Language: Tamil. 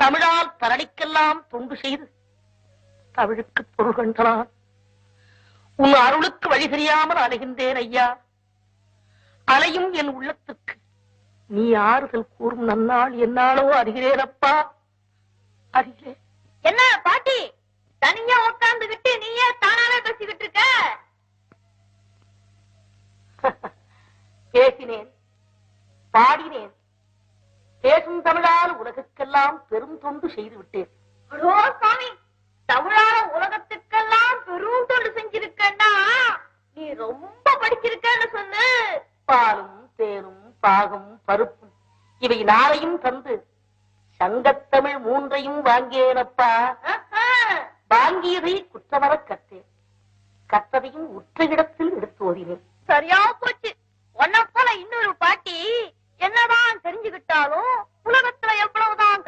தமிழால் தரணிக்கெல்லாம் தொண்டு செய்து தமிழுக்கு பொருள் கண்டனான். உன் அருளுக்கு வழி தெரியாமல் அலைகின்றேன் ஐயா. அலையும் என் உள்ளத்துக்கு நீ ஆறுதல் கூறும் நன்னாள் என்னாலோ அறிகிறேனப்பா, அறிகிறேன். என்ன பாட்டி தனியா உட்கார்ந்துகிட்டு நீயே தானாவே பேசிக்கிட்டு இருக்க? பேசினேன், பாடினேன். பேசும் தமிழால் உலகுக்கெல்லாம் பெரும் தொண்டு செய்து விட்டேன். அடோ சாமி, தமிழால உலகத்துக்கெல்லாம் பெரும் தொண்டு செஞ்சிருக்கா? நீ ரொம்ப படிச்சிருக்கன்னு சொன்னு. பாலும் தேனும் பாகும் பருப்பும் இவை நாளையும் தந்து சங்கத்தமிழ் 3ஐயும் வாங்கியேனப்பா. வாங்கியதை குற்றமற கற்றேன், கற்றதையும் உற்ற இடத்தில் எடுத்து ஓதினேன். சரியா போச்சு. உன்ன போல இன்னொரு பாட்டி என்னதான் தெரிஞ்சுக்கிட்டாலும் உலகத்துல எவ்வளவுதான்